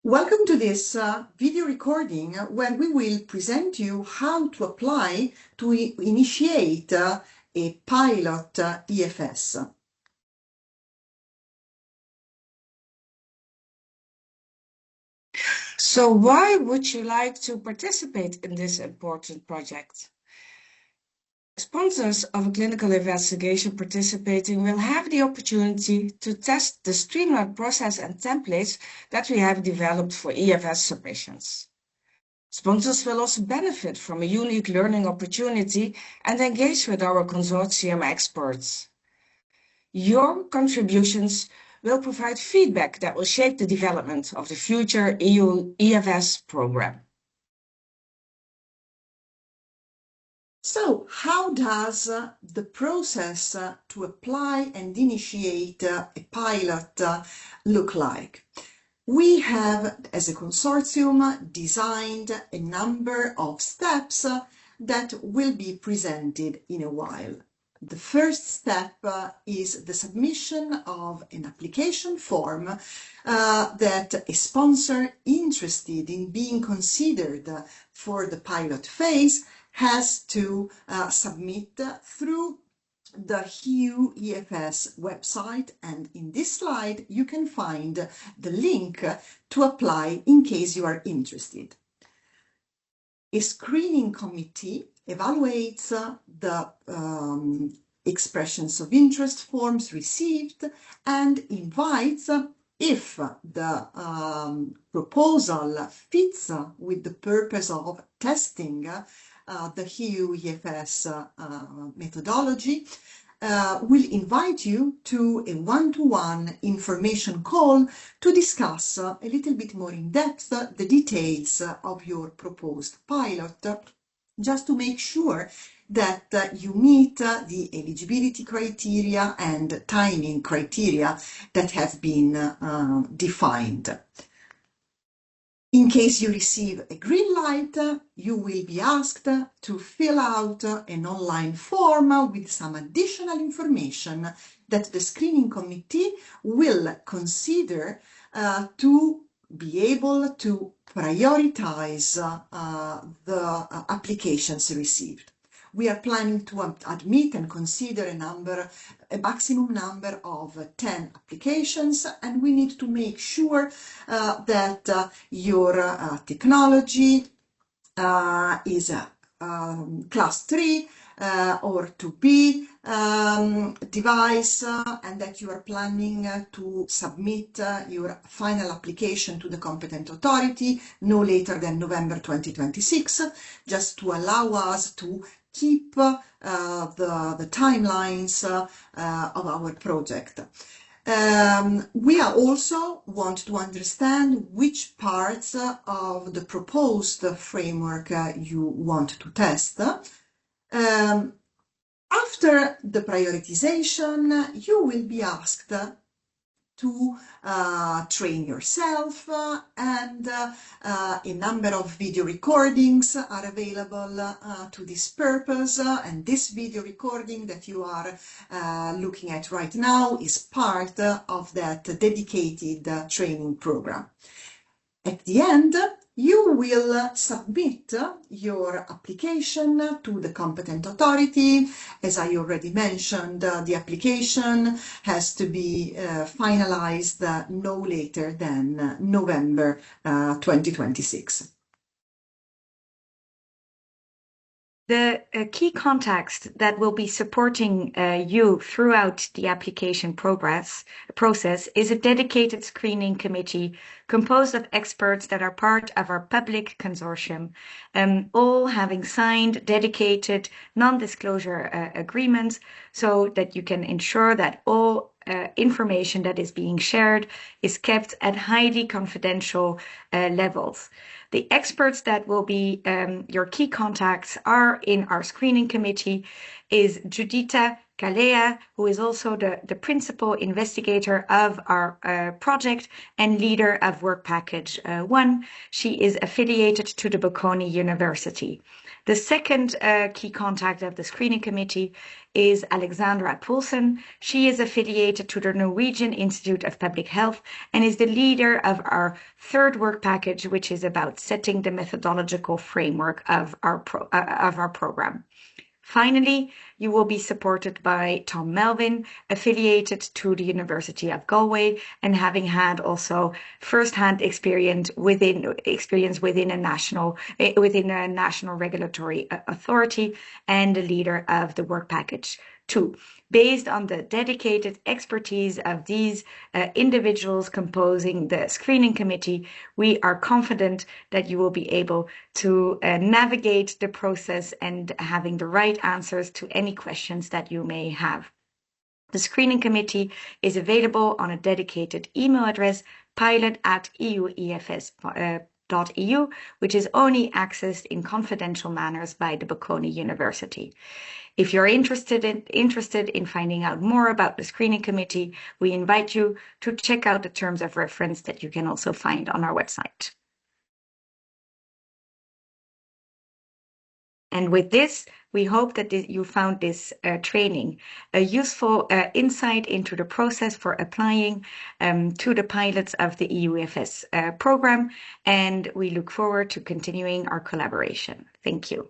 Welcome to this video recording where we will present you how to apply to initiate a pilot EFS. So why would you like to participate in this important project? Sponsors of a clinical investigation participating will have the opportunity to test the streamlined process and templates that we have developed for EFS submissions. Sponsors will also benefit from a unique learning opportunity and engage with our consortium experts. Your contributions will provide feedback that will shape the development of the future HEU-EFS program. So how does the process to apply and initiate a pilot look like? We have, as a consortium, designed a number of steps that will be presented in a while. The first step is the submission of an application form that a sponsor interested in being considered for the pilot phase has to submit through the HEU-EFS website, and in this slide you can find the link to apply in case you are interested. A screening committee evaluates the expressions of interest forms received and invites, if the proposal fits with the purpose of testing the HEU-EFS methodology, will invite you to a one-to-one information call to discuss a little bit more in depth the details of your proposed pilot, just to make sure that you meet the eligibility criteria and timing criteria that have been defined. In case you receive a green light, you will be asked to fill out an online form with some additional information that the screening committee will consider to be able to prioritize the applications received. We are planning to admit and consider a maximum number of 10 applications, and we need to make sure that your technology is class 3 or 2B device, and that you are planning to submit your final application to the competent authority no later than November 2026, just to allow us to keep the timelines of our project. We also want to understand which parts of the proposed framework you want to test. After the prioritization, you will be asked to train yourself, and a number of video recordings are available to this purpose, and this video recording that you are looking at right now is part of that dedicated training program. At the end, you will submit your application to the competent authority. As I already mentioned, the application has to be finalized no later than November 2026. The key contacts that will be supporting you throughout the application process is a dedicated screening committee composed of experts that are part of our public consortium, all having signed dedicated non-disclosure agreements so that you can ensure that all information that is being shared is kept at highly confidential levels. The experts that will be your key contacts are in our screening committee is Judita Kalea, who is also the principal investigator of our project and leader of Work Package 1. She is affiliated to the Bocconi University. The second key contact of the screening committee is Alexandra Poulsen. She is affiliated to the Norwegian Institute of Public Health and is the leader of our third work package, which is about setting the methodological framework of our program. Finally, you will be supported by Tom Melvin, affiliated to the University of Galway and having had also first-hand experience within a national regulatory authority and the leader of the Work Package 2. Based on the dedicated expertise of these individuals composing the screening committee, we are confident that you will be able to navigate the process and having the right answers to any questions that you may have. The screening committee is available on a dedicated email address, pilot@HEU-EFS.eu, which is only accessed in confidential manners by the Bocconi University. If you're interested in finding out more about the screening committee, we invite you to check out the terms of reference that you can also find on our website. And with this, we hope that you found this training a useful insight into the process for applying to the pilots of the HEU-EFS program, and we look forward to continuing our collaboration. Thank you.